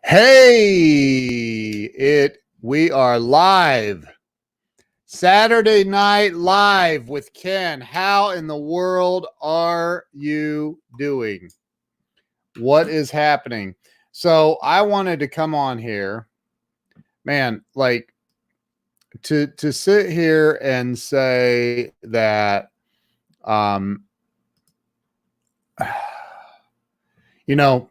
Hey, we are live. Saturday Night Live with Ken. How in the world are you doing? What is happening? So I wanted to come on here, man, like to sit here and say that you know,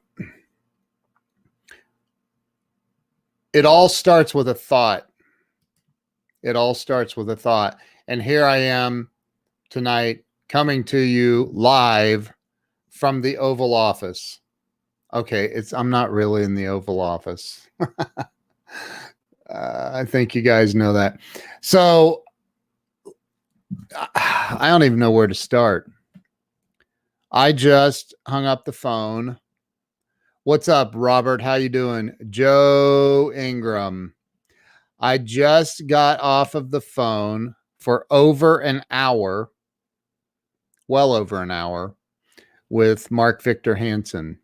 it all starts with a thought. It all starts with a thought. And here I am tonight coming to you live from the Oval Office. Okay, I'm not really in the Oval Office. I think you guys know that. So I don't even know where to start. I just hung up the phone. What's up, Robert? How you doing? Joe Ingram. I just got off of the phone for over an hour, well over an hour, with Mark Victor Hansen,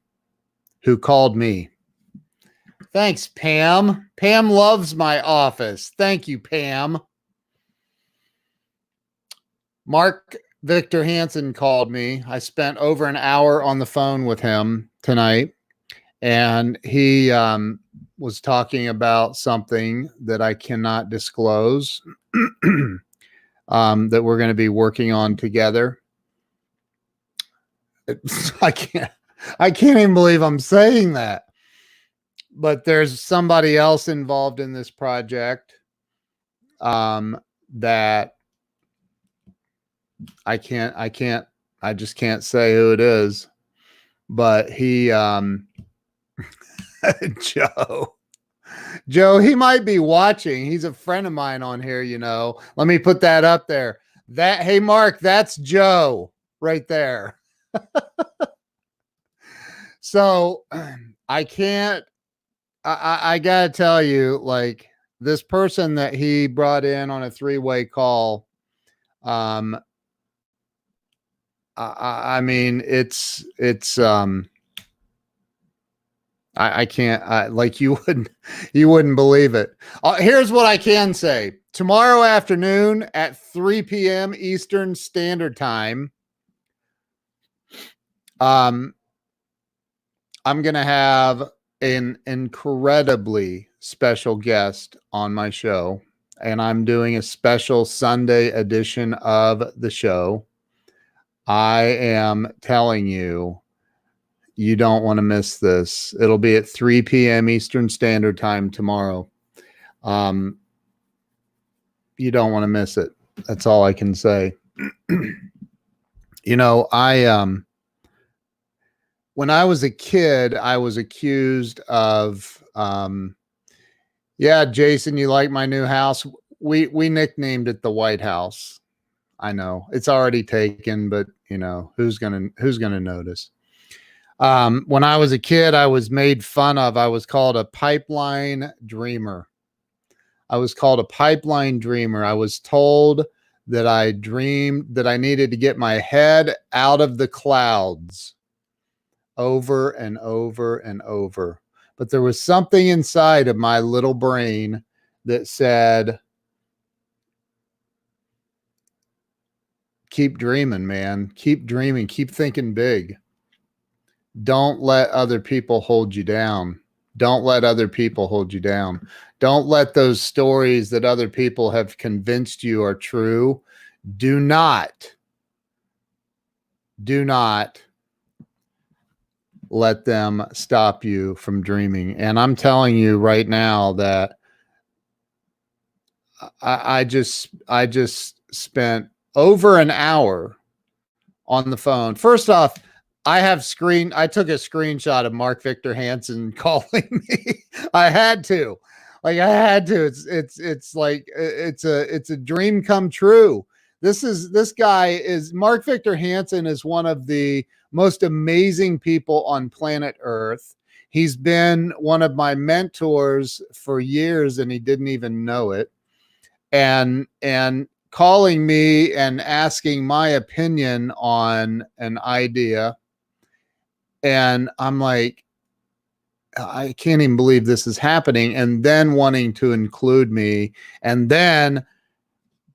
who called me. Thanks, Pam. Pam loves my office. Thank you, Pam. Mark Victor Hansen called me. I spent over an hour on the phone with him tonight, and he was talking about something that I cannot disclose that we're going to be working on together. I can't even believe I'm saying that. But there's somebody else involved in this project that I just can't say who it is. But he Joe, he might be watching. He's a friend of mine on here, you know. Let me put that up there. Hey Mark, that's Joe right there. So I gotta tell you, like, this person that he brought in on a three-way call, I mean, I can't, like, you wouldn't believe it. Here's what I can say. Tomorrow afternoon at 3 p.m. Eastern Standard Time, I'm going to have an incredibly special guest on my show, and I'm doing a special Sunday edition of the show. I am telling you, you don't want to miss this. It'll be at 3 p.m. Eastern Standard Time tomorrow. You don't want to miss it. That's all I can say. You know, when I was a kid, I was accused of, yeah, Jason, you like my new house? We nicknamed it the White House. I know it's already taken, but you know, who's gonna notice? When I was a kid, I was made fun of. I was called a pipeline dreamer. I was told that I dreamed that I needed to get my head out of the clouds over and over and over. But there was something inside of my little brain that said, keep dreaming, man. Keep dreaming. Keep thinking big. Don't let other people hold you down. Don't let other people hold you down. Don't let those stories that other people have convinced you are true. Do not let them stop you from dreaming. And I'm telling you right now that I just spent over an hour on the phone. First off, I took a screenshot of Mark Victor Hansen calling me. I had to. It's like it's a dream come true. This guy is Mark Victor Hansen is one of the most amazing people on planet Earth. He's been one of my mentors for years and he didn't even know it. And calling me and asking my opinion on an idea. And I'm like, I can't even believe this is happening. And then wanting to include me, and then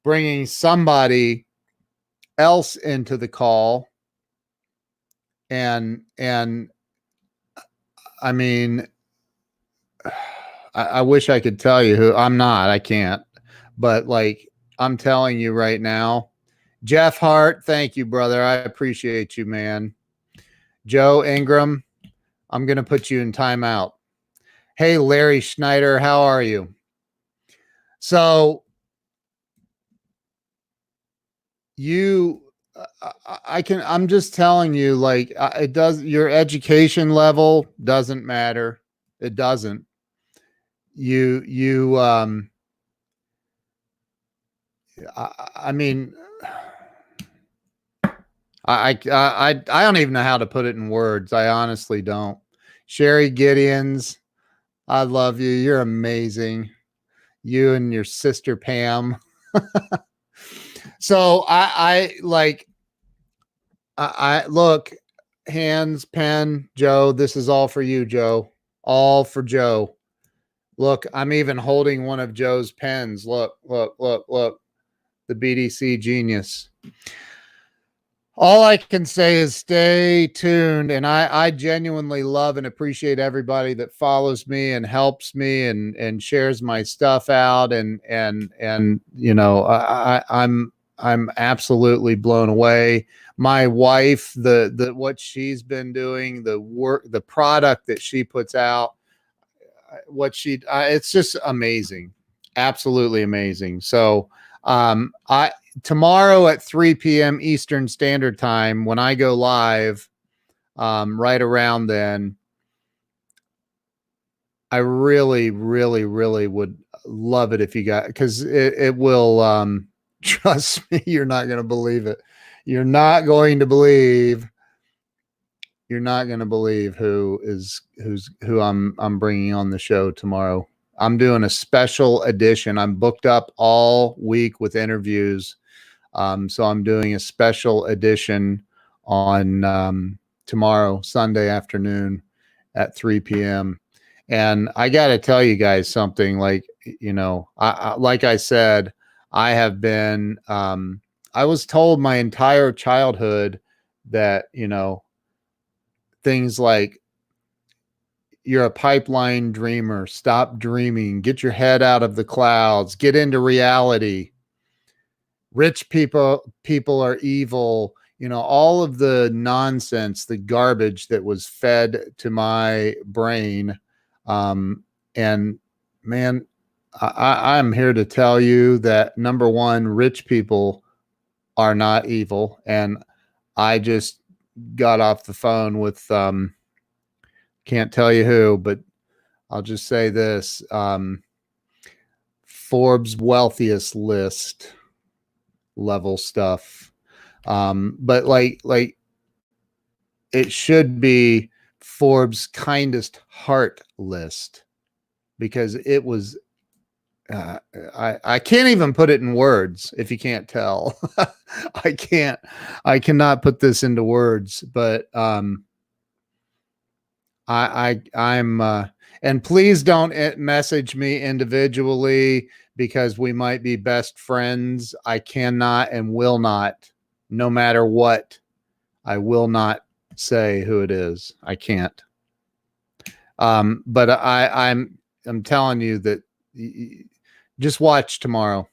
bringing somebody else into the call. And I mean, I wish I could tell you who. I can't, but like, I'm telling you right now, Jeff Hart, thank you, brother. I appreciate you, man. Joe Ingram, I'm going to put you in timeout. Hey, Larry Schneider, how are you? So I'm just telling you, like, it does, your education level doesn't matter. It doesn't. I mean, I don't even know how to put it in words. I honestly don't. Sherry Gideons, I love you. You're amazing. You and your sister Pam. So I look, hands, pen, Joe. This is all for you, Joe. All for Joe. Look, I'm even holding one of Joe's pens. Look. The BDC Genius. All I can say is stay tuned. And I genuinely love and appreciate everybody that follows me and helps me and shares my stuff out. And you know, I'm absolutely blown away. My wife, the what she's been doing, the work, the product that she puts out, it's just amazing. Absolutely amazing. So tomorrow at 3 p.m. Eastern Standard Time, when I go live, right around then, I really, really, really would love it if you got, because it will, trust me, you're not going to believe it. You're not going to believe who I'm bringing on the show tomorrow. I'm doing a special edition. I'm booked up all week with interviews. So I'm doing a special edition on tomorrow, Sunday afternoon at 3 p.m. And I got to tell you guys something. Like, you know, like I said, I have been, I was told my entire childhood that, you know, things like, you're a pipeline dreamer, stop dreaming, get your head out of the clouds, get into reality. Rich people are evil, you know, all of the nonsense, the garbage that was fed to my brain. And man, I'm here to tell you that, number one, rich people are not evil. And I just got off the phone with, can't tell you who, but I'll just say this, Forbes wealthiest list level stuff. But like it should be Forbes kindest heart list, because it was, I can't even put it in words. If you can't tell, I cannot put this into words, but, I'm and please don't message me individually, because we might be best friends. I cannot and will not, no matter what, I will not say who it is. I can't. But I'm telling you that, just watch tomorrow.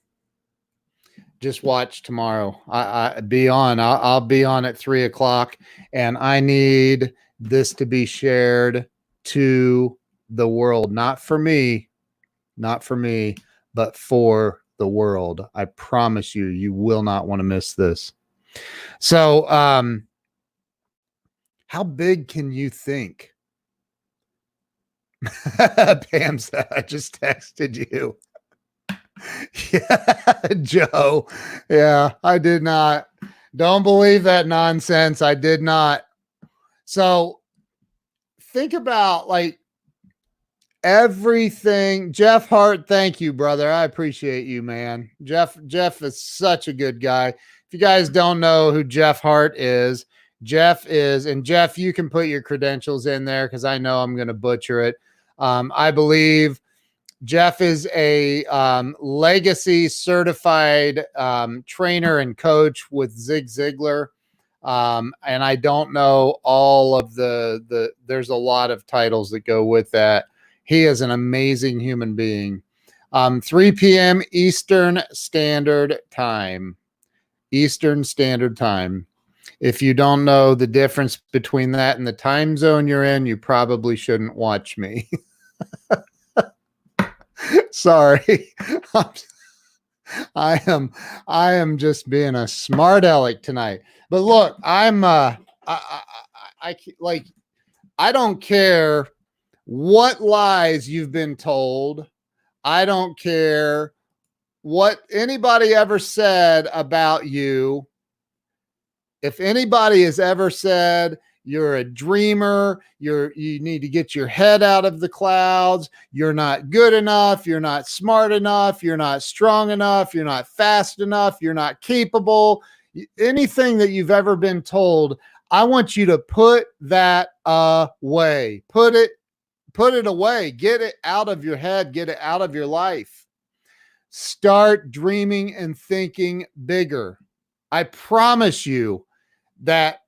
Just watch tomorrow. I'll be on at 3:00, and I need this to be shared to the world, not for me, but for the world. I promise you, you will not want to miss this. So, how big can you think? Pam said, I just texted you. Yeah, Joe. Yeah, I did not. Don't believe that nonsense. I did not. So think about, like, everything. Jeff Hart, thank you, brother. I appreciate you, man. Jeff is such a good guy. If you guys don't know who Jeff Hart is, Jeff is, and Jeff, you can put your credentials in there because I know I'm going to butcher it. I believe Jeff is a legacy certified trainer and coach with Zig Ziglar. And I don't know all of there's a lot of titles that go with that. He is an amazing human being. 3 p.m. Eastern Standard Time. Eastern Standard Time. If you don't know the difference between that and the time zone you're in, you probably shouldn't watch me. Sorry. I am just being a smart aleck tonight. But look, I don't care what lies you've been told. I don't care what anybody ever said about you. If anybody has ever said you're a dreamer, you need to get your head out of the clouds, you're not good enough, you're not smart enough, you're not strong enough, you're not fast enough, you're not capable, anything that you've ever been told, I want you to put that away. Put it away. Get it out of your head, get it out of your life. Start dreaming and thinking bigger. I promise you that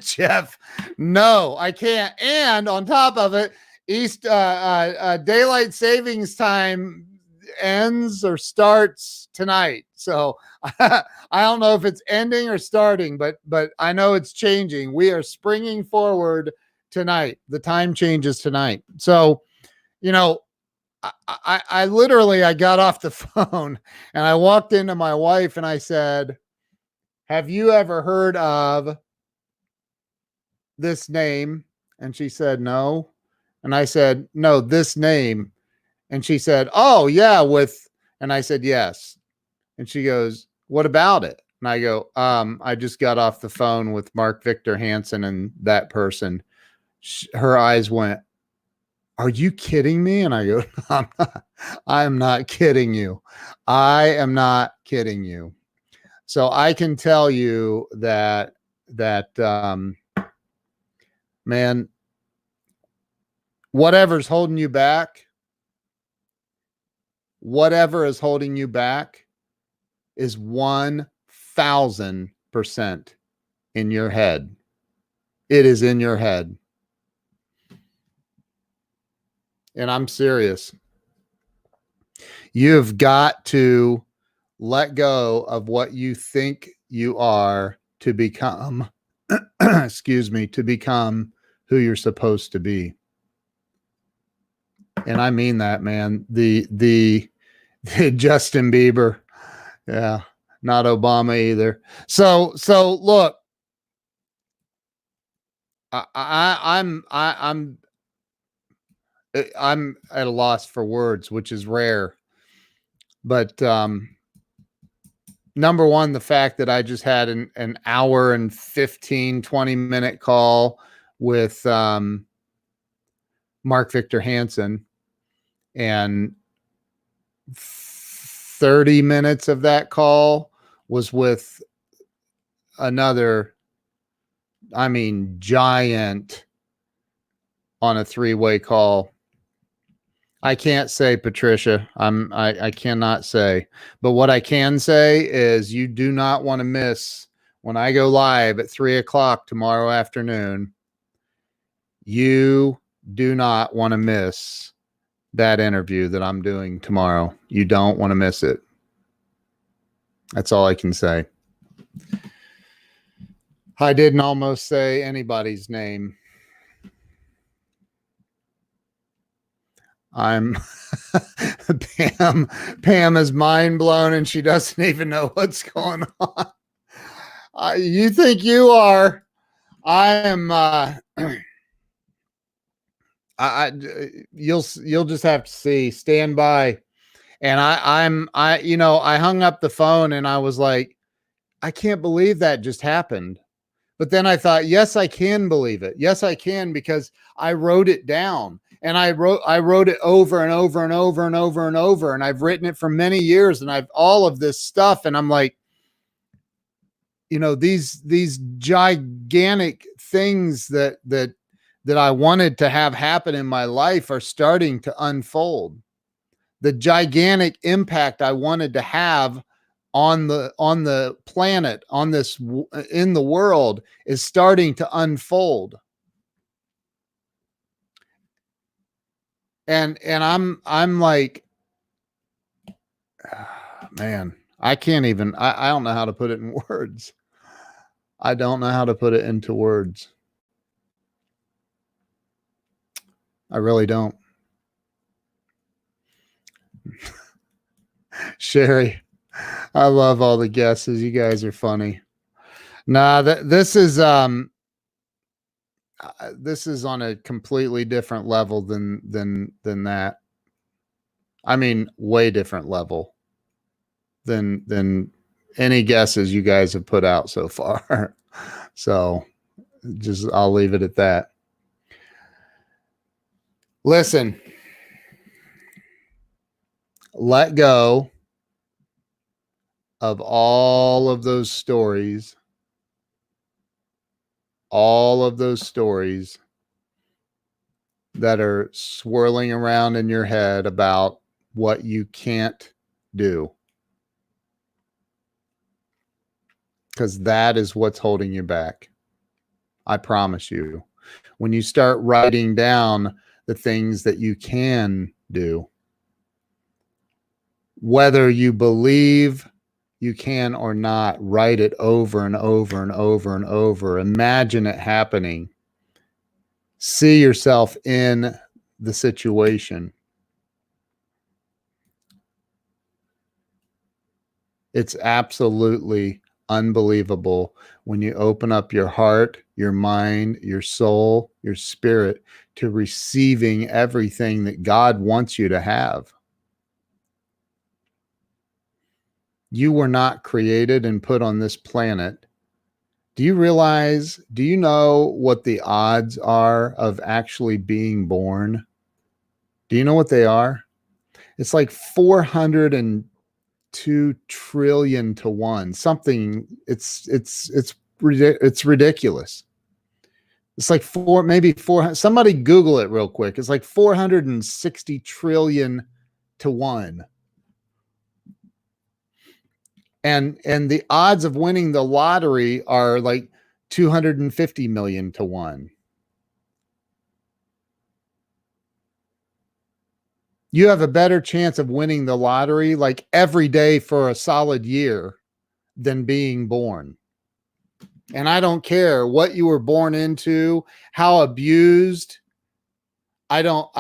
Jeff, no, I can't. And on top of it, daylight savings time ends or starts tonight. So I don't know if it's ending or starting, but I know it's changing. We are springing forward tonight. The time changes tonight. So, you know, I literally, I got off the phone and I walked into my wife and I said, have you ever heard of this name? And she said, no. And I said, no, this name. And she said, oh yeah, and I said, yes. And she goes, what about it? And I go, I just got off the phone with Mark Victor Hansen and that person. Her eyes went, are you kidding me? And I go, I'm not kidding you. I am not kidding you. So I can tell you that man, whatever's holding you back, whatever is holding you back is 1,000% in your head. It is in your head. And I'm serious. You've got to let go of what you think you are to become, to become who you're supposed to be. And I mean that, man. The Justin Bieber. Yeah, not Obama either. So look, I'm at a loss for words, which is rare. But number one, the fact that I just had an hour and 20 minute call with Mark Victor Hansen, and 30 minutes of that call was with another, I mean, giant on a 3-way call. I can't say, Patricia. I cannot say. But what I can say is you do not want to miss when I go live at 3:00 tomorrow afternoon. You do not want to miss that interview that I'm doing tomorrow. You don't want to miss it. That's all I can say. I didn't almost say anybody's name. I'm Pam is mind blown and she doesn't even know what's going on. You think you are. I am you'll just have to see. Stand by. And I hung up the phone and I was like, I can't believe that just happened. But then I thought, yes, I can believe it. Yes, I can, because I wrote it down. And I wrote it over and over and over and over and over. And I've written it for many years, and I've all of this stuff. And I'm like, these gigantic things that I wanted to have happen in my life are starting to unfold. The gigantic impact I wanted to have on the planet, in the world, is starting to unfold. And I'm like, man, I can't even, I don't know how to put it in words. I don't know how to put it into words. I really don't. Sherry, I love all the guesses. You guys are funny. Nah, this is on a completely different level than that. I mean, way different level than any guesses you guys have put out so far. So just, I'll leave it at that. Listen, let go of all of those stories, that are swirling around in your head about what you can't do. Because that is what's holding you back. I promise you. When you start writing down the things that you can do, whether you believe you can or not, write it over and over and over and over. Imagine it happening. See yourself in the situation. It's absolutely unbelievable when you open up your heart, your mind, your soul, your spirit to receiving everything that God wants you to have. You were not created and put on this planet. Do you know what the odds are of actually being born? Do you know what they are? It's like 402 trillion to 1. Something, it's ridiculous. It's like maybe 400. Somebody Google it real quick. It's like 460 trillion to 1. And the odds of winning the lottery are like 250 million to 1. You have a better chance of winning the lottery like every day for a solid year than being born. And I don't care what you were born into, how abused. I don't,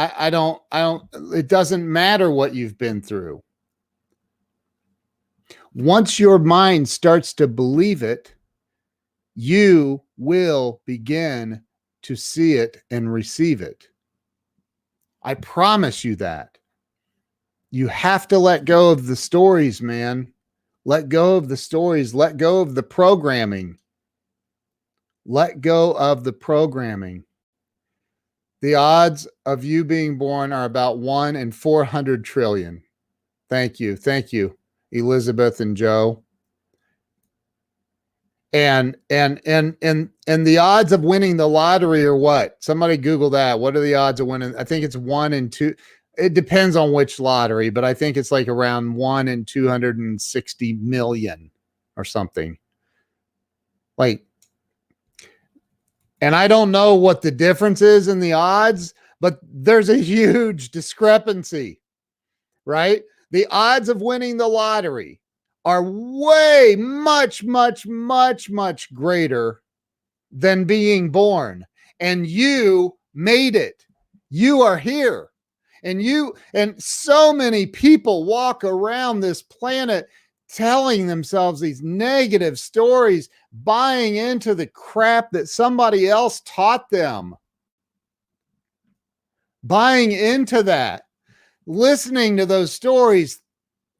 it doesn't matter what you've been through. Once your mind starts to believe it, you will begin to see it and receive it. I promise you that. You have to let go of the stories, man. Let go of the stories. Let go of the programming. Let go of the programming. The odds of you being born are about 1 in 400 trillion. Thank you. Thank you, Elizabeth and Joe. And the odds of winning the lottery are what? Somebody Google that. What are the odds of winning? I think it's 1 in 2. It depends on which lottery, but I think it's like around 1 in 260 million or something. Like, and I don't know what the difference is in the odds, but there's a huge discrepancy, right? The odds of winning the lottery are way much greater than being born. And you made it. You are here. And so many people walk around this planet telling themselves these negative stories, buying into the crap that somebody else taught them. Buying into that, listening to those stories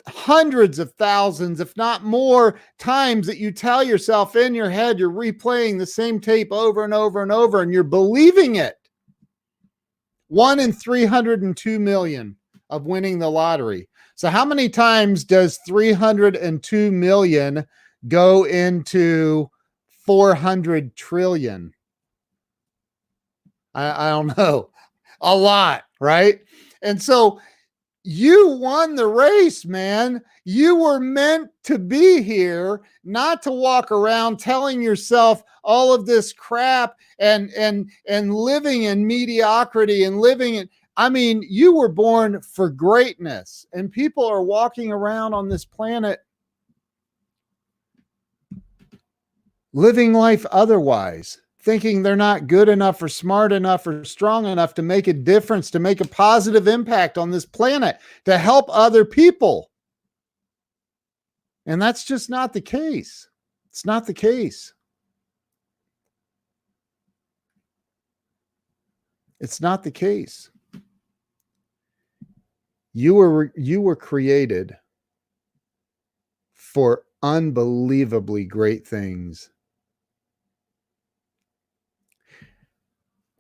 hundreds of thousands, if not more times, that you tell yourself in your head. You're replaying the same tape over and over and over, and you're believing it. 1 in 302 million of winning the lottery. So how many times does 302 million go into 400 trillion. I don't know, a lot, right? And so you won the race, man. You were meant to be here, not to walk around telling yourself all of this crap and living in mediocrity and living in, I mean, you were born for greatness, and people are walking around on this planet living life otherwise, thinking they're not good enough or smart enough or strong enough to make a difference, to make a positive impact on this planet, to help other people. And that's just not the case. It's not the case. It's not the case. You were created for unbelievably great things.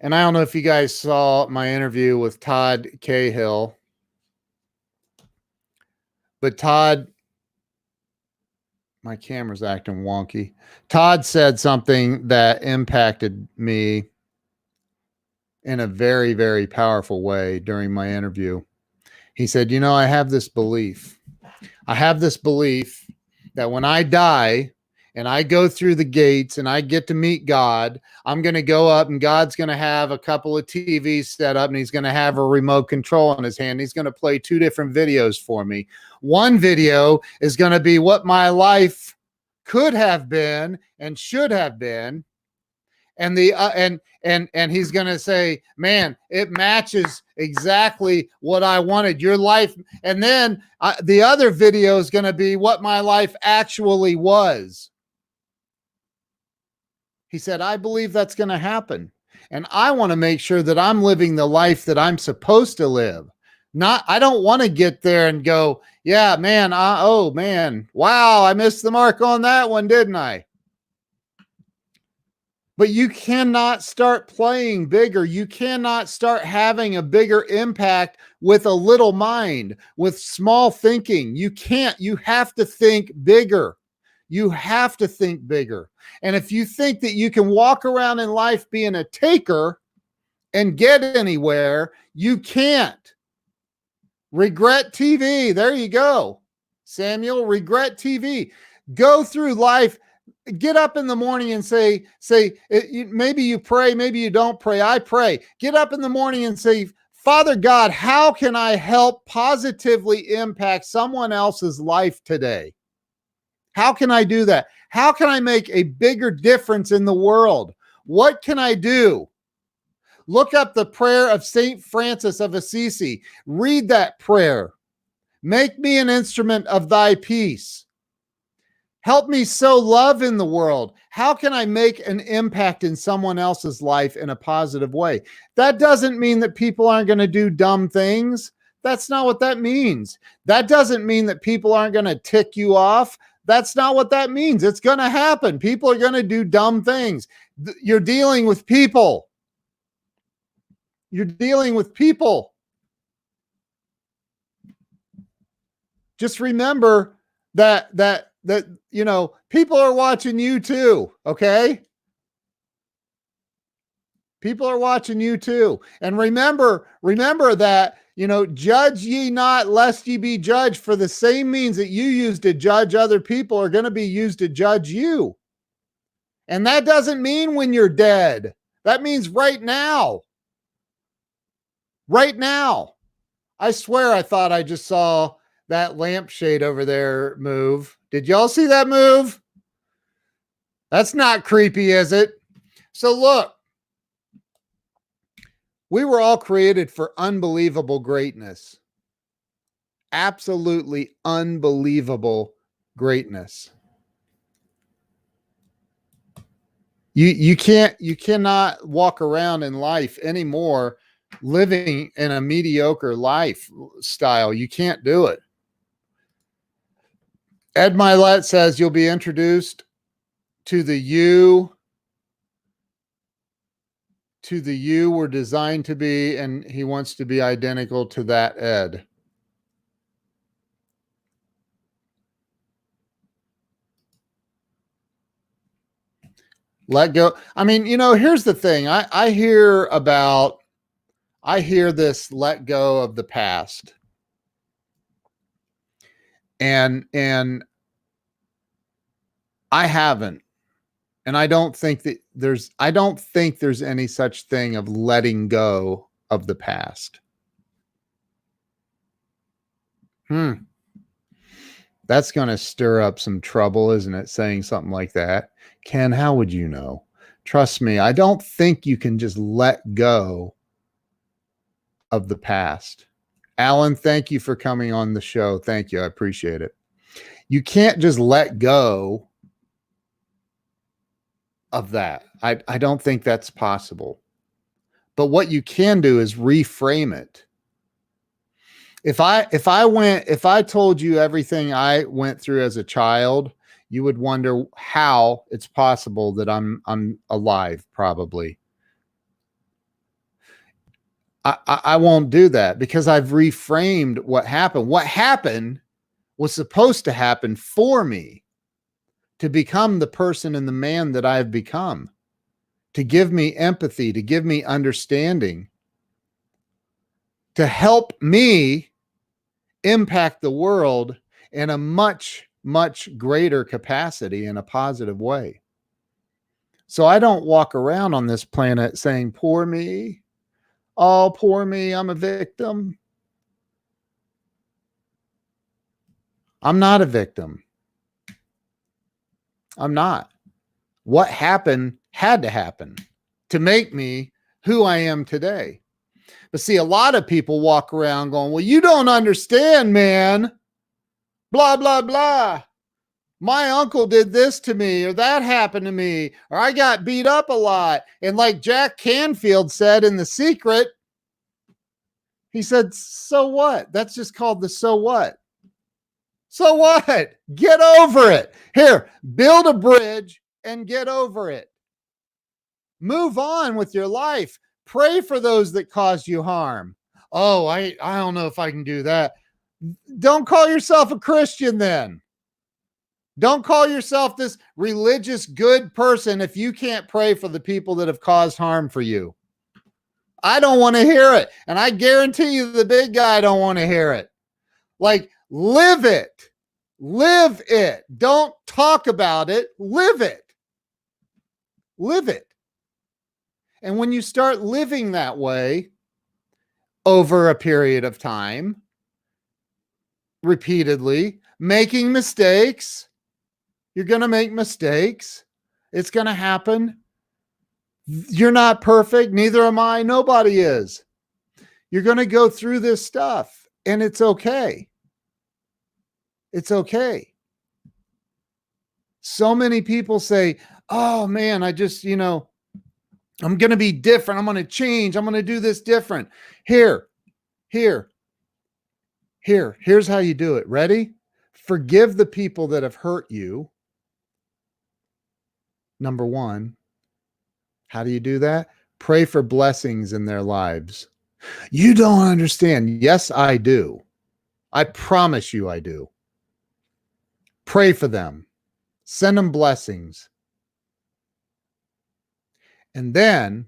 And I don't know if you guys saw my interview with Todd Cahill, but Todd, my camera's acting wonky. Todd said something that impacted me in a very, very powerful way during my interview. He said, you know, I have this belief that when I die and I go through the gates and I get to meet God, I'm going to go up and God's going to have a couple of TVs set up and he's going to have a remote control in his hand. He's going to play two different videos for me. One video is going to be what my life could have been and should have been. And the and he's going to say, man, it matches exactly what I wanted, your life. And then the other video is going to be what my life actually was. He said, I believe that's going to happen. And I want to make sure that I'm living the life that I'm supposed to live. I don't want to get there and go, yeah, man, oh man, wow, I missed the mark on that one, didn't I? But you cannot start playing bigger. You cannot start having a bigger impact with a little mind, with small thinking. You can't. You have to think bigger. You have to think bigger. And if you think that you can walk around in life being a taker and get anywhere, you can't. Regret TV. There you go, Samuel. Regret TV. Go through life. Get up in the morning and say, maybe you pray, maybe you don't pray. I pray. Get up in the morning and say, Father God, how can I help positively impact someone else's life today? How can I do that? How can I make a bigger difference in the world? What can I do? Look up the prayer of St. Francis of Assisi. Read that prayer. Make me an instrument of thy peace. Help me sow love in the world. How can I make an impact in someone else's life in a positive way? That doesn't mean that people aren't going to do dumb things. That's not what that means. That doesn't mean that people aren't going to tick you off. That's not what that means. It's going to happen. People are going to do dumb things. You're dealing with people. You're dealing with people. Just remember that you know, people are watching you too, okay? People are watching you too. And remember that, you know, judge ye not lest ye be judged, for the same means that you use to judge other people are going to be used to judge you. And that doesn't mean when you're dead. That means right now. Right now. I swear I thought I just saw that lampshade over there move. Did y'all see that move? That's not creepy, is it? So look, we were all created for unbelievable greatness. Absolutely unbelievable greatness. You cannot walk around in life anymore living in a mediocre lifestyle. You can't do it. Ed Milet says you'll be introduced to the you were designed to be, and he wants to be identical to that Ed. Let go. I mean, here's the thing. I hear this let go of the past. And I haven't. And I don't think there's any such thing of letting go of the past. That's going to stir up some trouble, isn't it? Saying something like that. Ken, how would you know? Trust me, I don't think you can just let go of the past. Alan, thank you for coming on the show. Thank you. I appreciate it. You can't just let go of that. I don't think that's possible. But what you can do is reframe it. If I told you everything I went through as a child, you would wonder how it's possible that I'm alive, probably. I won't do that because I've reframed what happened. What happened was supposed to happen for me to become the person and the man that I've become, to give me empathy, to give me understanding, to help me impact the world in a much, much greater capacity in a positive way. So I don't walk around on this planet saying, poor me. Oh, poor me. I'm a victim. I'm not a victim. I'm not. What happened had to happen to make me who I am today. But see, a lot of people walk around going, well, you don't understand, man. Blah, blah, blah. My uncle did this to me, or that happened to me, or I got beat up a lot. And like Jack Canfield said in The Secret, he said, so what? That's just called the so what. So what? Get over it. Here, build a bridge and get over it. Move on with your life. Pray for those that caused you harm. Oh, I don't know if I can do that. Don't call yourself a Christian then. Don't call yourself this religious good person if you can't pray for the people that have caused harm for you. I don't want to hear it. And I guarantee you the big guy don't want to hear it. Like, live it. Live it. Don't talk about it. Live it. Live it. And when you start living that way over a period of time, repeatedly, making mistakes, you're going to make mistakes. It's going to happen. You're not perfect. Neither am I. Nobody is. You're going to go through this stuff, and it's okay. It's okay. So many people say, oh man, I just, I'm going to be different. I'm going to change. I'm going to do this different. Here's how you do it. Ready? Forgive the people that have hurt you. Number one. How do you do that? Pray for blessings in their lives. You don't understand. Yes, I do. I promise you I do. Pray for them. Send them blessings. And then,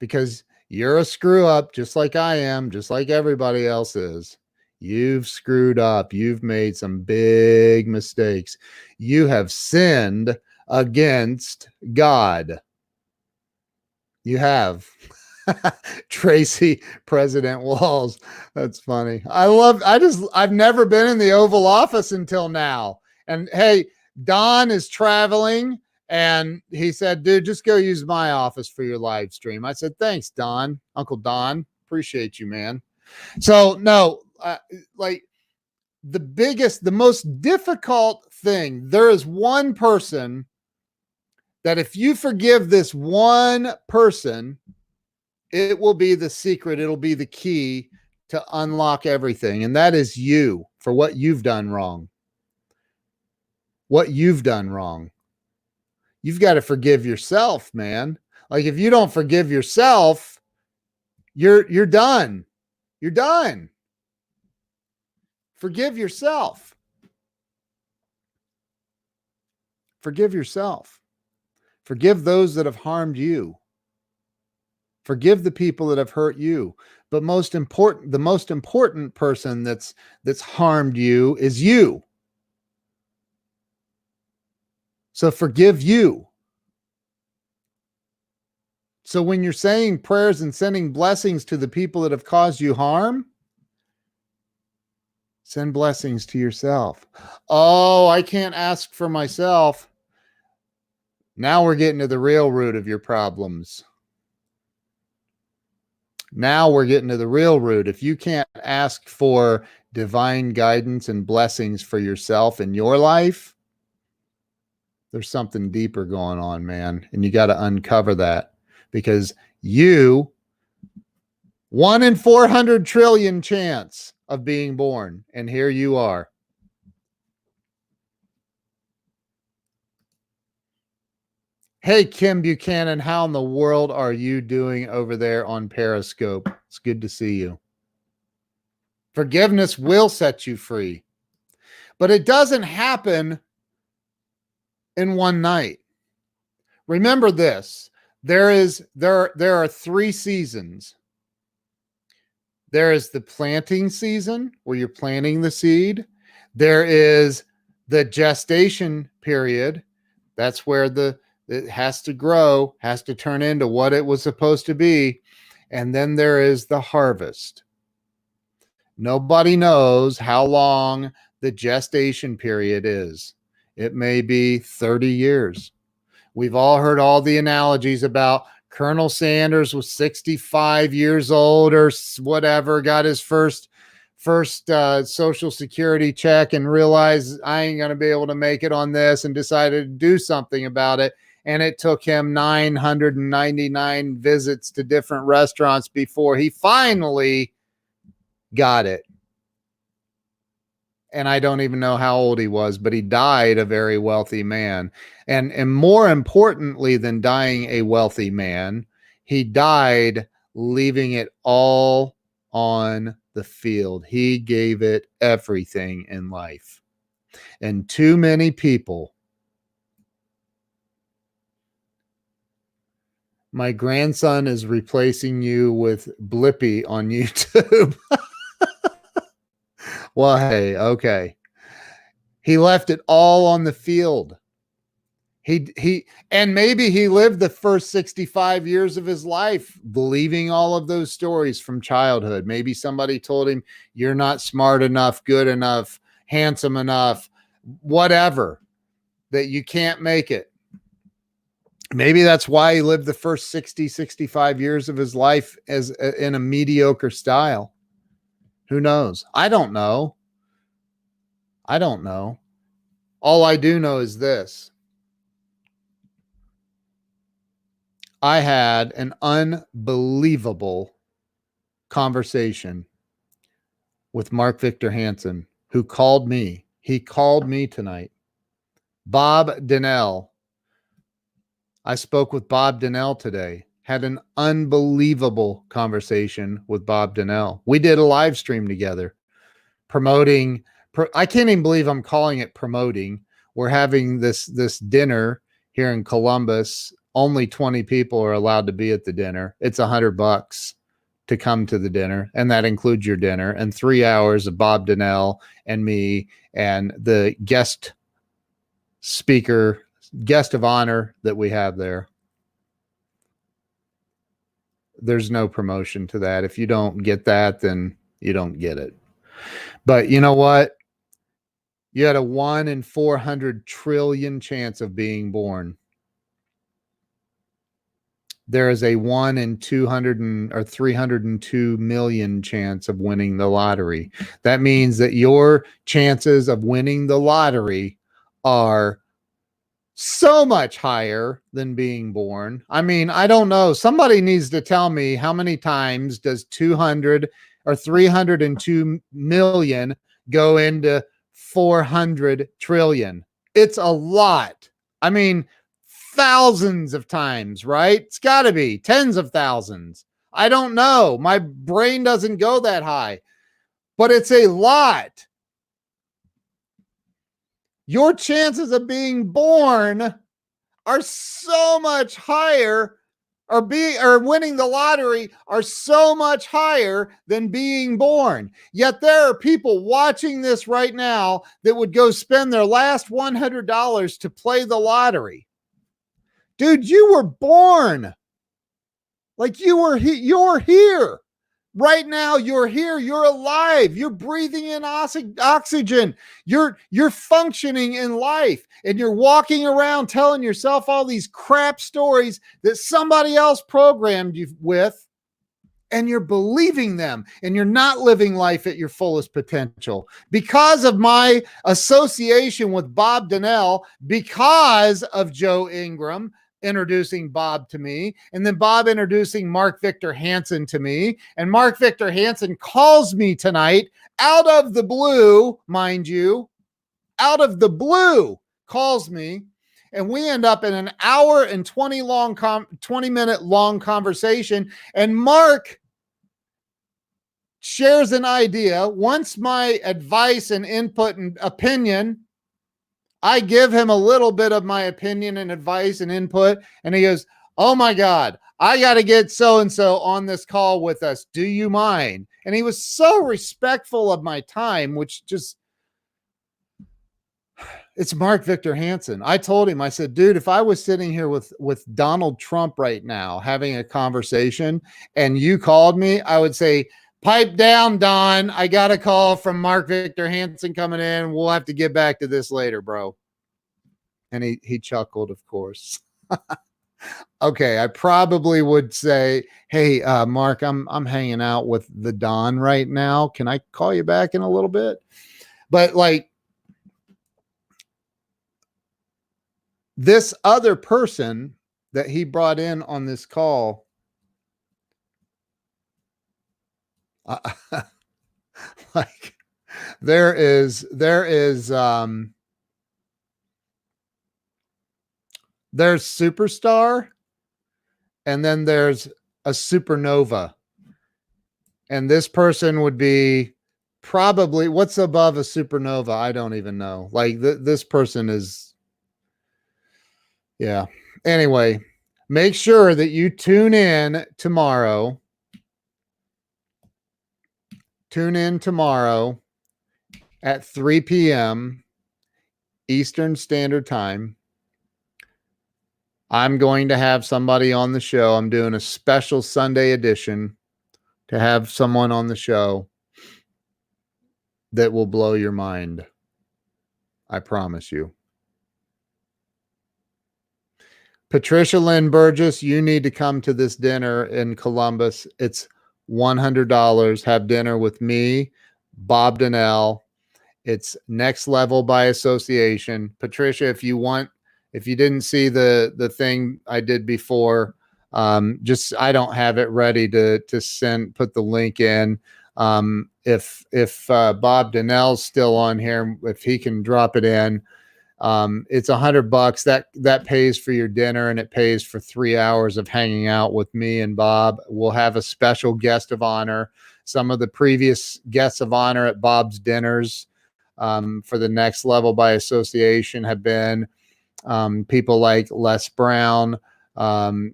because you're a screw up, just like I am, just like everybody else is, you've screwed up. You've made some big mistakes. You have sinned against God. You have. Tracy, President Walls. That's funny. I've never been in the Oval Office until now. And hey, Don is traveling and he said, dude, just go use my office for your live stream. I said, thanks, Don. Uncle Don. Appreciate you, man. So no, like the most difficult thing, there is one person that if you forgive this one person, it will be the secret. It'll be the key to unlock everything. And that is you, for what you've done wrong. What you've done wrong. You've got to forgive yourself, man. Like if you don't forgive yourself, you're done. You're done. Forgive yourself. Forgive yourself. Forgive those that have harmed you. Forgive the people that have hurt you. But the most important person that's harmed you is you. So forgive you. So when you're saying prayers and sending blessings to the people that have caused you harm, send blessings to yourself. Oh, I can't ask for myself. Now we're getting to the real root of your problems. Now we're getting to the real root. If you can't ask for divine guidance and blessings for yourself in your life, there's something deeper going on, man. And you got to uncover that, because you, 1 in 400 trillion chance of being born. And here you are. Hey, Kim Buchanan, how in the world are you doing over there on Periscope? It's good to see you. Forgiveness will set you free, but it doesn't happen in one night. Remember this. There are 3 seasons. There is the planting season where you're planting the seed. There is the gestation period. That's where it has to grow, has to turn into what it was supposed to be. And then there is the harvest. Nobody knows how long the gestation period is. It may be 30 years. We've all heard all the analogies about Colonel Sanders was 65 years old or whatever, got his first Social Security check and realized I ain't going to be able to make it on this, and decided to do something about it. And it took him 999 visits to different restaurants before he finally got it. And I don't even know how old he was, but he died a very wealthy man. And more importantly than dying a wealthy man, he died leaving it all on the field. He gave it everything in life. And too many people. My grandson is replacing you with Blippi on YouTube. Well, hey, okay. He left it all on the field. And maybe he lived the first 65 years of his life believing all of those stories from childhood. Maybe somebody told him, you're not smart enough, good enough, handsome enough, whatever, that you can't make it. Maybe that's why he lived the first 65 years of his life in a mediocre style. Who knows? I don't know. All I do know is this. I had an unbelievable conversation with Mark Victor Hansen, who called me. He called me tonight. Bob Donnell. I spoke with Bob Donnell today. Had an unbelievable conversation with Bob Donnell. We did a live stream together promoting. I can't even believe I'm calling it promoting. We're having this dinner here in Columbus. Only 20 people are allowed to be at the dinner. It's $100 to come to the dinner, and that includes your dinner and 3 hours of Bob Donnell and me and the guest of honor that we have there. There's no promotion to that. If you don't get that, then you don't get it. But you know what? You had a 1 in 400 trillion chance of being born. There is a 1 in 302 million chance of winning the lottery. That means that your chances of winning the lottery are so much higher than being born. I mean, I don't know. Somebody needs to tell me how many times does 200 or 302 million go into 400 trillion? It's a lot. I mean, thousands of times, right? It's got to be tens of thousands. I don't know. My brain doesn't go that high, but it's a lot. Your chances of being born are so much higher, or winning the lottery are so much higher than being born. Yet there are people watching this right now that would go spend their last $100 to play the lottery. Dude, you were born. Like you're here. Right now, you're here. You're alive. You're breathing in oxygen. You're functioning in life, and you're walking around telling yourself all these crap stories that somebody else programmed you with, and you're believing them, and you're not living life at your fullest potential because of my association with Bob Donnell, because of Joe Ingram introducing Bob to me, and then Bob introducing Mark Victor Hansen to me, and Mark Victor Hansen calls me tonight out of the blue, mind you, out of the blue, calls me, and we end up in an hour and 20-minute long conversation, and Mark shares an idea, wants my advice and input and opinion. I give him a little bit of my opinion and advice and input, and he goes, "Oh my God, I got to get so-and-so on this call with us. Do you mind?" And he was so respectful of my time, which just, it's Mark Victor Hansen. I told him, I said, dude, if I was sitting here with Donald Trump right now having a conversation and you called me, I would say, "Pipe down, Don. I got a call from Mark Victor Hansen coming in. We'll have to get back to this later, bro." And he chuckled, of course. Okay, I probably would say, "Hey, Mark, I'm hanging out with the Don right now. Can I call you back in a little bit?" But like this other person that he brought in on this call, like there's superstar, and then there's a supernova, and this person would be probably, what's above a supernova? I don't even know. Like this person is, yeah. Anyway, make sure that you tune in tomorrow. Tune in tomorrow at 3 p.m. Eastern Standard Time. I'm going to have somebody on the show. I'm doing a special Sunday edition to have someone on the show that will blow your mind. I promise you. Patricia Lynn Burgess, you need to come to this dinner in Columbus. It's $100. Have dinner with me, Bob Donnell. It's Next Level by Association. Patricia, if you didn't see the thing I did before, I don't have it ready to put the link in. If Bob Donnell's still on here, if he can drop it in, it's $100. That pays for your dinner, and it pays for 3 hours of hanging out with me and Bob. We'll have a special guest of honor. Some of the previous guests of honor at Bob's dinners for the Next Level by Association have been people like Les Brown,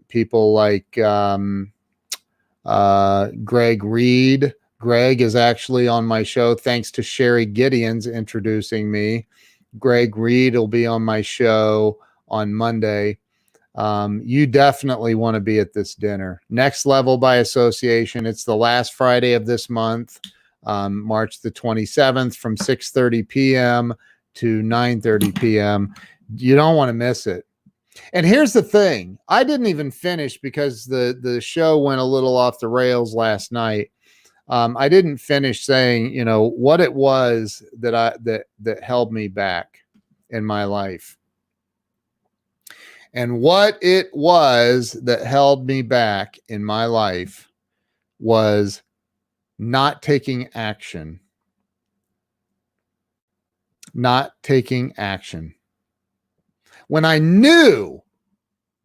people like Greg Reed. Greg is actually on my show thanks to Sherry Gideon's introducing me. Greg Reed will be on my show on Monday. You definitely want to be at this dinner. Next Level by Association. It's the last Friday of this month, March the 27th, from 6:30 p.m. to 9:30 p.m. You don't want to miss it. And here's the thing. I didn't even finish because the show went a little off the rails last night. I didn't finish saying, what it was that held me back in my life. And what it was that held me back in my life was not taking action. Not taking action. When I knew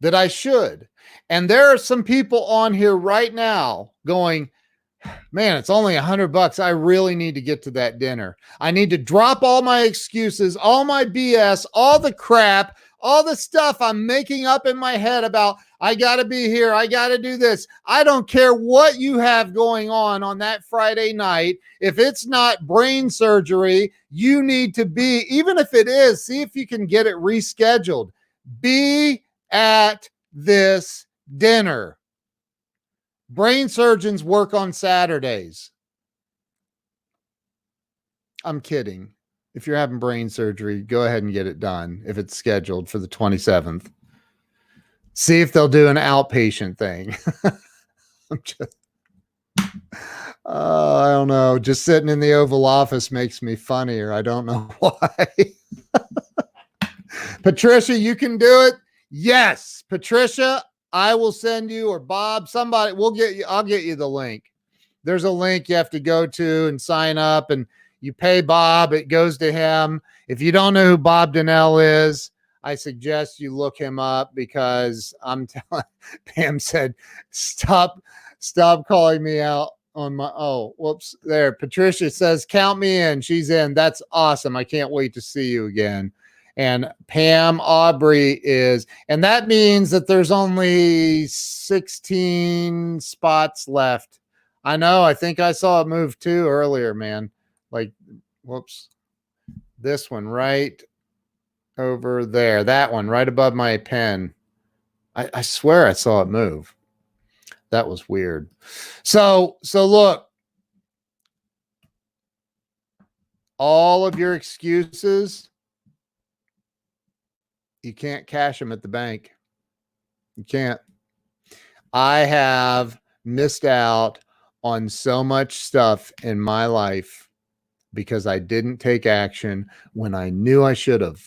that I should. And there are some people on here right now going, "Man, it's only $100. I really need to get to that dinner. I need to drop all my excuses, all my BS, all the crap, all the stuff I'm making up in my head about, I got to be here, I got to do this. I don't care what you have going on that Friday night. If it's not brain surgery, you need to be, even if it is, see if you can get it rescheduled. Be at this dinner. Brain surgeons work on Saturdays. I'm kidding. If you're having brain surgery, go ahead and get it done if it's scheduled for the 27th. See if they'll do an outpatient thing. I'm just, I don't know. Just sitting in the Oval Office makes me funnier. I don't know why. Patricia, you can do it. Yes, Patricia, I will send you, or Bob, somebody, I'll get you the link. There's a link you have to go to and sign up, and you pay Bob, it goes to him. If you don't know who Bob Donnell is, I suggest you look him up, because I'm telling, Pam said, stop calling me out on my, oh, whoops, there. Patricia says, count me in. She's in. That's awesome. I can't wait to see you again. And Pam Aubrey is, and that means that there's only 16 spots left. I know. I think I saw it move too earlier, man. Like, whoops, this one right over there, that one right above my pen. I swear I saw it move. That was weird. So look, all of your excuses, you can't cash them at the bank. You can't. I have missed out on so much stuff in my life because I didn't take action when I knew I should have.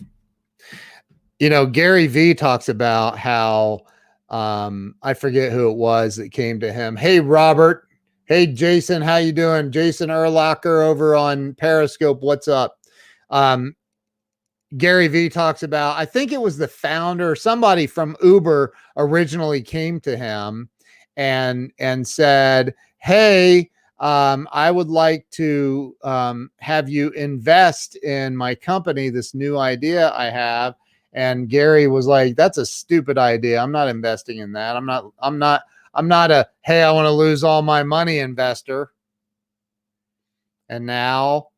You know, Gary Vee talks about how, I forget who it was that came to him. Hey, Robert. Hey, Jason, how you doing? Jason Erlacher over on Periscope. What's up? Gary Vee talks about, I think it was the founder, somebody from Uber originally came to him and said, hey, I would like to have you invest in my company, this new idea I have. And Gary was like, that's a stupid idea. I'm not investing in that. I'm not a, hey, I want to lose all my money investor. And now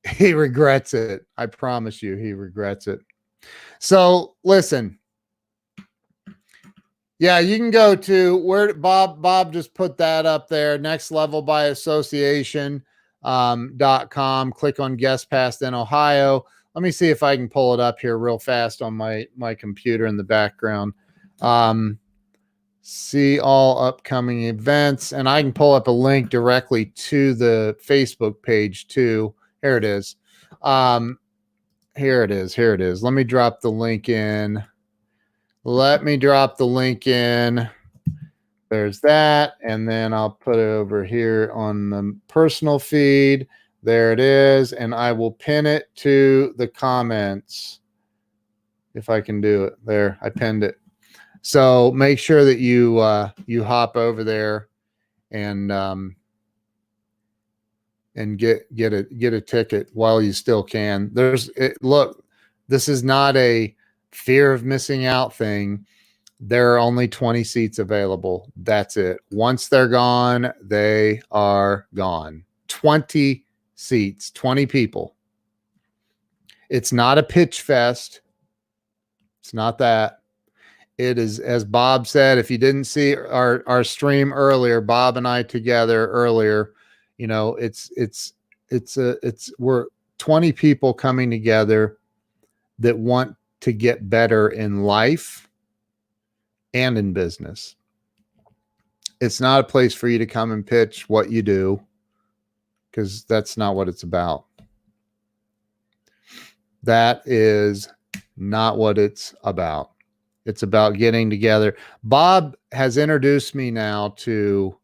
he regrets it. I promise you, he regrets it. So listen. Yeah, you can go to where Bob just put that up there. Next Level by Association .com. Click on Guest Pass in Ohio. Let me see if I can pull it up here real fast on my computer in the background. See all upcoming events, and I can pull up a link directly to the Facebook page too. Here it is. Here it is. Let me drop the link in. There's that. And then I'll put it over here on the personal feed. There it is. And I will pin it to the comments if I can do it. There, I pinned it. So make sure that you hop over there and get a ticket while you still can. Look, this is not a fear of missing out thing. There are only 20 seats available. That's it. Once they're gone, they are gone. 20 seats, 20 people. It's not a pitch fest. It's not that. It is, as Bob said, if you didn't see our stream earlier, Bob and I together earlier, you know, we're 20 people coming together that want to get better in life and in business. It's not a place for you to come and pitch what you do, because that's not what it's about. That is not what it's about. It's about getting together. Bob has introduced me now to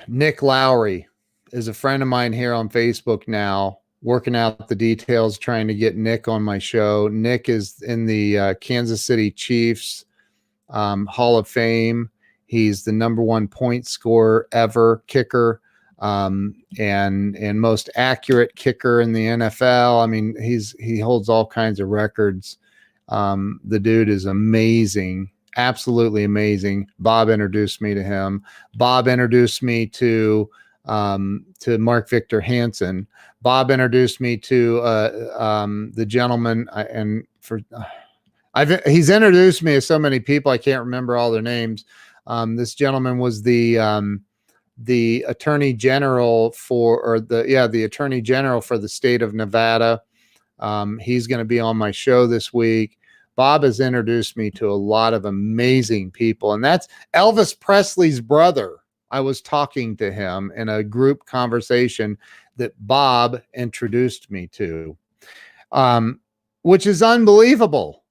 Nick Lowry, is a friend of mine here on Facebook now, working out the details, trying to get Nick on my show. Nick is in the Kansas City Chiefs Hall of Fame. He's the #1 point scorer ever, kicker. and most accurate kicker in the NFL. I mean, he holds all kinds of records. The dude is amazing, absolutely amazing. Bob introduced me to him. Bob introduced me to Mark Victor Hansen. Bob introduced me to the gentleman, he's introduced me to so many people I can't remember all their names. This gentleman was the attorney general the attorney general for the state of Nevada. He's going to be on my show this week. Bob has introduced me to a lot of amazing people, and that's Elvis Presley's brother. I was talking to him in a group conversation that Bob introduced me to, which is unbelievable.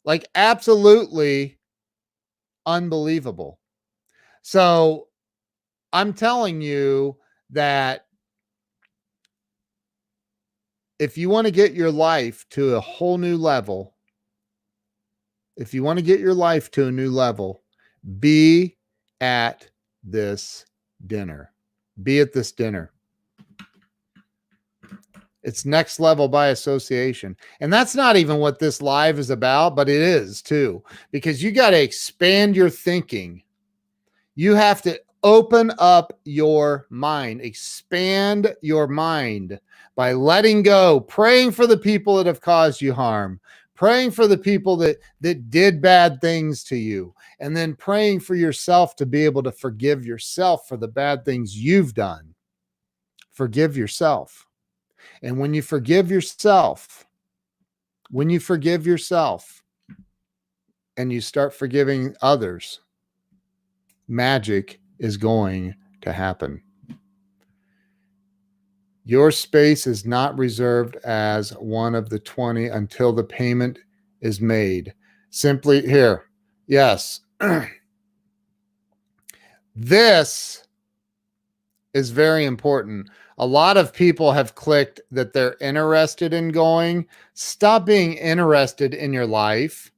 Like, absolutely unbelievable. So I'm telling you that if you want to get your life to a whole new level, be at this dinner. Be at this dinner. It's next level by association. And that's not even what this live is about, but it is too, because you got to expand your thinking. You have to open up your mind, expand your mind by letting go, praying for the people that have caused you harm, praying for the people that did bad things to you, and then praying for yourself to be able to forgive yourself for the bad things you've done. Forgive yourself. And when you forgive yourself, and you start forgiving others, magic is going to happen. Your space is not reserved as one of the 20 until the payment is made. Simply here. Yes. This is very important. A lot of people have clicked that they're interested in going. Stop being interested in your life.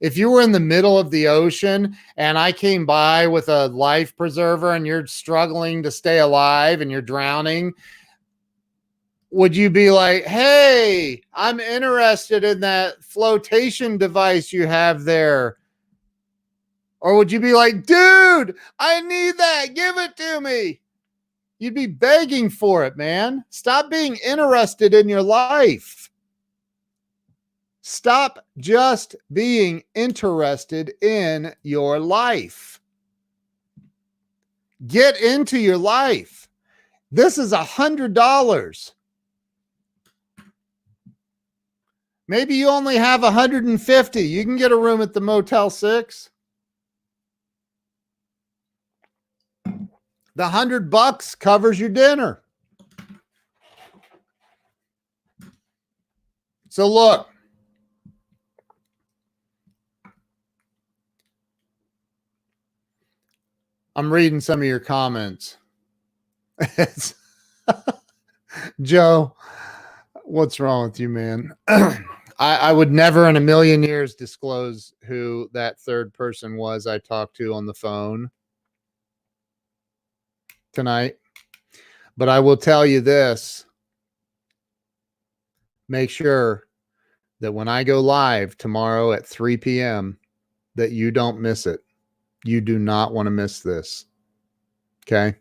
If you were in the middle of the ocean and I came by with a life preserver and you're struggling to stay alive and you're drowning, would you be like, hey, I'm interested in that flotation device you have there? Or would you be like, dude, I need that. Give it to me. You'd be begging for it, man. Stop being interested in your life. Stop just being interested in your life. Get into your life. This is $100. Maybe you only have 150. You can get a room at the Motel 6. The $100 covers your dinner. So look, I'm reading some of your comments. Joe, what's wrong with you, man? I would never in a million years disclose who that third person was I talked to on the phone tonight. But I will tell you this. Make sure that when I go live tomorrow at 3 p.m., that you don't miss it. You do not want to miss this. Okay?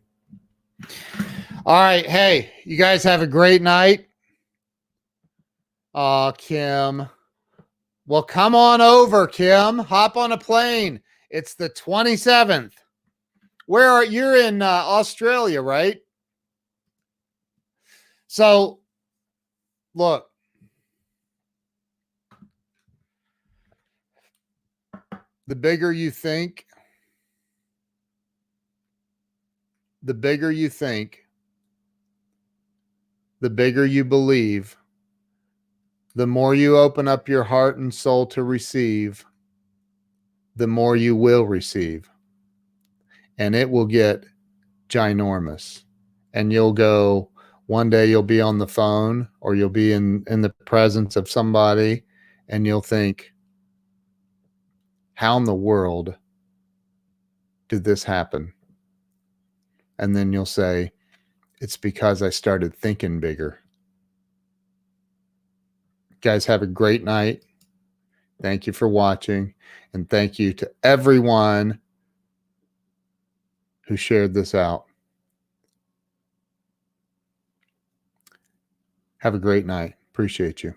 All right. Hey, you guys have a great night. Kim. Well, come on over, Kim. Hop on a plane. It's the 27th. Where are you're in Australia, right? So, look. The bigger you think, the bigger you believe, the more you open up your heart and soul to receive, the more you will receive. And it will get ginormous. And you'll go, one day you'll be on the phone or you'll be in the presence of somebody and you'll think, how in the world did this happen? And then you'll say, it's because I started thinking bigger. Guys, have a great night. Thank you for watching. And thank you to everyone who shared this out. Have a great night. Appreciate you.